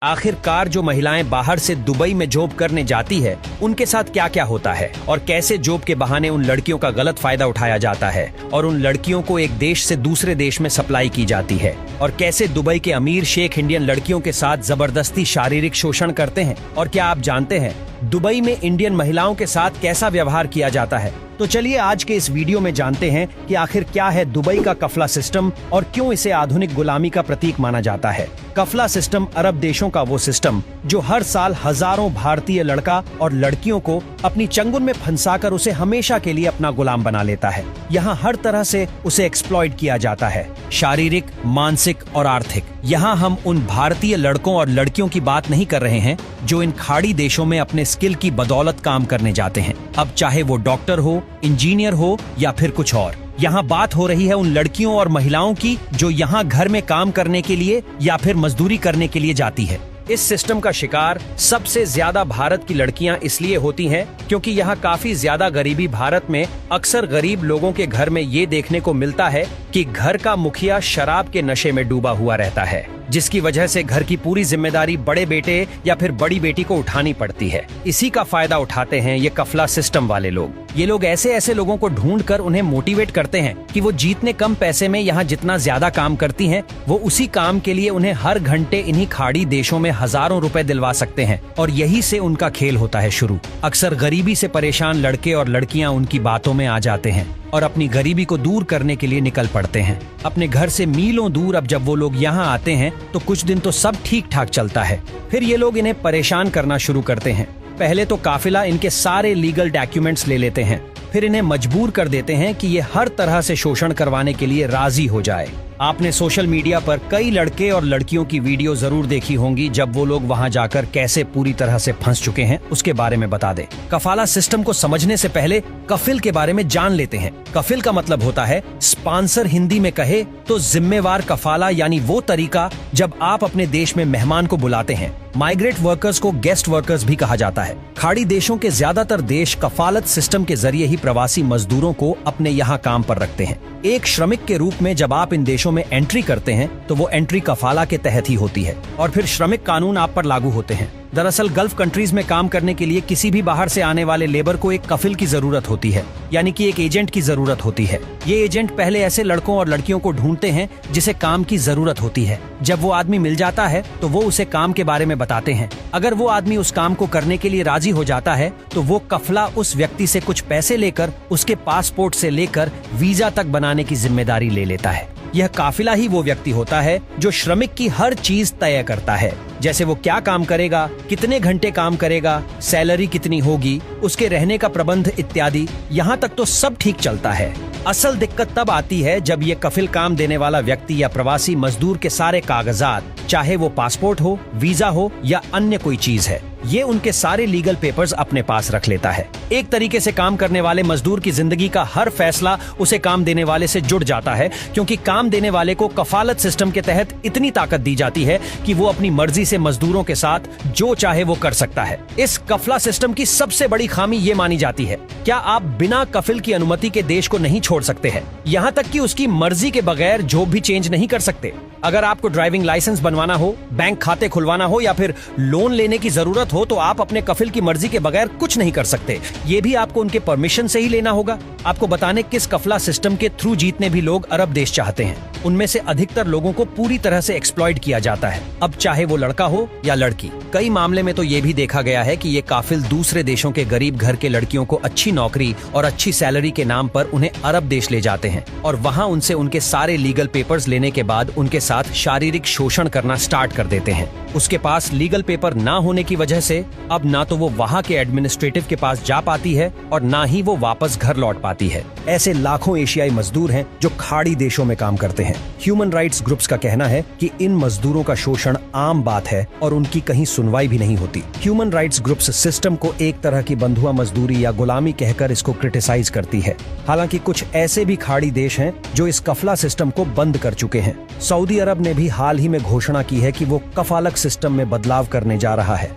आखिरकार जो महिलाएं बाहर से दुबई में जॉब करने जाती है उनके साथ क्या क्या होता है और कैसे जॉब के बहाने उन लड़कियों का गलत फायदा उठाया जाता है और उन लड़कियों को एक देश से दूसरे देश में सप्लाई की जाती है और कैसे दुबई के अमीर शेख इंडियन लड़कियों के साथ जबरदस्ती शारीरिक शोषण करते हैं। और क्या आप जानते हैं दुबई में इंडियन महिलाओं के साथ कैसा व्यवहार किया जाता है? तो चलिए आज के इस वीडियो में जानते हैं कि आखिर क्या है दुबई का कफला सिस्टम और क्यों इसे आधुनिक गुलामी का प्रतीक माना जाता है। कफला सिस्टम अरब देशों का वो सिस्टम जो हर साल हजारों भारतीय लड़का और लड़कियों को अपनी चंगुल में फंसाकर उसे हमेशा के लिए अपना गुलाम बना लेता है। यहाँ हर तरह से उसे एक्सप्लॉइट किया जाता है, शारीरिक, मानसिक और आर्थिक। यहाँ हम उन भारतीय लड़कों और लड़कियों की बात नहीं कर रहे हैं जो इन खाड़ी देशों में अपने स्किल की बदौलत काम करने जाते हैं, अब चाहे वो डॉक्टर हो, इंजीनियर हो या फिर कुछ और। यहाँ बात हो रही है उन लड़कियों और महिलाओं की जो यहाँ घर में काम करने के लिए या फिर मजदूरी करने के लिए जाती है। इस सिस्टम का शिकार सबसे ज्यादा भारत की लड़कियां इसलिए होती हैं क्योंकि यहाँ काफी ज्यादा गरीबी भारत में अक्सर गरीब लोगों के घर में ये देखने को मिलता है कि घर का मुखिया शराब के नशे में डूबा हुआ रहता है, जिसकी वजह से घर की पूरी जिम्मेदारी बड़े बेटे या फिर बड़ी बेटी को उठानी पड़ती है। इसी का फायदा उठाते हैं ये कफला सिस्टम वाले लोग। ये लोग ऐसे ऐसे लोगों को ढूंढ कर उन्हें मोटिवेट करते हैं कि वो जितने कम पैसे में यहाँ जितना ज्यादा काम करती हैं, वो उसी काम के लिए उन्हें हर घंटे इन्हीं खाड़ी देशों में हजारों रुपए दिलवा सकते हैं और यही से उनका खेल होता है शुरू। अक्सर गरीबी से परेशान लड़के और लड़कियां उनकी बातों में आ जाते हैं और अपनी गरीबी को दूर करने के लिए निकल पड़ते हैं अपने घर से मीलों दूर। अब जब वो लोग यहाँ आते हैं तो कुछ दिन तो सब ठीक ठाक चलता है, फिर ये लोग इन्हें परेशान करना शुरू करते हैं। पहले तो काफिला इनके सारे लीगल डॉक्यूमेंट्स ले लेते हैं, फिर इन्हें मजबूर कर देते हैं कि ये हर तरह से शोषण करवाने के लिए राजी हो जाए। आपने सोशल मीडिया पर कई लड़के और लड़कियों की वीडियो जरूर देखी होंगी जब वो लोग वहां जाकर कैसे पूरी तरह से फंस चुके हैं उसके बारे में बता दे। कफाला सिस्टम को समझने से पहले कफिल के बारे में जान लेते हैं। कफिल का मतलब होता है स्पॉन्सर, हिंदी में कहे तो जिम्मेवार कफाला, यानी वो तरीका जब आप अपने देश में मेहमान को बुलाते हैं। माइग्रेट वर्कर्स को गेस्ट वर्कर्स भी कहा जाता है। खाड़ी देशों के ज्यादातर देश कफालत सिस्टम के जरिए ही प्रवासी मजदूरों को अपने यहाँ काम पर रखते हैं। एक श्रमिक के रूप में जब आप इन देशों में एंट्री करते हैं तो वो एंट्री कफाला के तहत ही होती है और फिर श्रमिक कानून आप पर लागू होते हैं। दरअसल गल्फ कंट्रीज में काम करने के लिए किसी भी बाहर से आने वाले लेबर को एक कफिल की जरूरत होती है, यानी कि एक एजेंट की जरूरत होती है। ये एजेंट पहले ऐसे लड़कों और लड़कियों को ढूंढते हैं जिसे काम की जरूरत होती है। जब वो आदमी मिल जाता है तो वो उसे काम के बारे में बताते हैं। अगर वो आदमी उस काम को करने के लिए राजी हो जाता है तो वो कफला उस व्यक्ति से कुछ पैसे लेकर उसके पासपोर्ट से लेकर वीजा तक बनाने की जिम्मेदारी ले लेता है। यह काफिला ही वो व्यक्ति होता है जो श्रमिक की हर चीज तय करता है, जैसे वो क्या काम करेगा, कितने घंटे काम करेगा, सैलरी कितनी होगी, उसके रहने का प्रबंध इत्यादि। यहाँ तक तो सब ठीक चलता है। असल दिक्कत तब आती है जब ये कफिल काम देने वाला व्यक्ति या प्रवासी मजदूर के सारे कागजात, चाहे वो पासपोर्ट हो, वीजा हो या अन्य कोई चीज है, ये उनके सारे लीगल पेपर्स अपने पास रख लेता है। एक तरीके से काम करने वाले मजदूर की जिंदगी का हर फैसला उसे काम देने वाले से जुड़ जाता है, क्योंकि काम देने वाले को कफालत सिस्टम के तहत इतनी ताकत दी जाती है कि वो अपनी मर्जी से मजदूरों के साथ जो चाहे वो कर सकता है। इस कफला सिस्टम की सबसे बड़ी खामी ये मानी जाती है, क्या आप बिना कफिल की अनुमति के देश को नहीं छोड़ सकते हैं, यहाँ तक कि उसकी मर्जी के बगैर जॉब भी चेंज नहीं कर सकते। अगर आपको ड्राइविंग लाइसेंस बनवाना हो, बैंक खाते खुलवाना हो या फिर लोन लेने की जरूरत हो तो आप अपने कफिल की मर्जी के बगैर कुछ नहीं कर सकते। ये भी आपको उनके परमिशन से ही लेना होगा। आपको बताने किस कफला सिस्टम के थ्रू जीतने भी लोग अरब देश चाहते हैं। उनमें से अधिकतर लोगों को पूरी तरह से एक्सप्लॉइट किया जाता है, अब चाहे वो लड़का हो या लड़की। कई मामले में तो ये भी देखा गया है कि ये काफिल दूसरे देशों के गरीब घर के लड़कियों को अच्छी नौकरी और अच्छी सैलरी के नाम पर उन्हें अरब देश ले जाते हैं और वहाँ उनसे उनके सारे लीगल पेपर्स लेने के बाद उनके साथ शारीरिक शोषण करना स्टार्ट कर देते हैं। उसके पास लीगल पेपर ना होने की वजह से अब ना तो वो वहाँ के एडमिनिस्ट्रेटिव के पास जा पाती है और ना ही वो वापस घर लौट पाती है। ऐसे लाखों एशियाई मजदूर हैं जो खाड़ी देशों में काम करते हैं। ह्यूमन राइट्स ग्रुप्स का कहना है कि इन मजदूरों का शोषण आम बात है और उनकी कहीं सुनवाई भी नहीं होती। ह्यूमन राइट्स ग्रुप्स सिस्टम को एक तरह की बंधुआ मजदूरी या गुलामी कहकर इसको क्रिटिसाइज करती है। हालांकि कुछ ऐसे भी खाड़ी देश हैं जो इस कफला सिस्टम को बंद कर चुके हैं। सऊदी अरब ने भी हाल ही में घोषणा की है कि वो कफालत सिस्टम में बदलाव करने जा रहा है।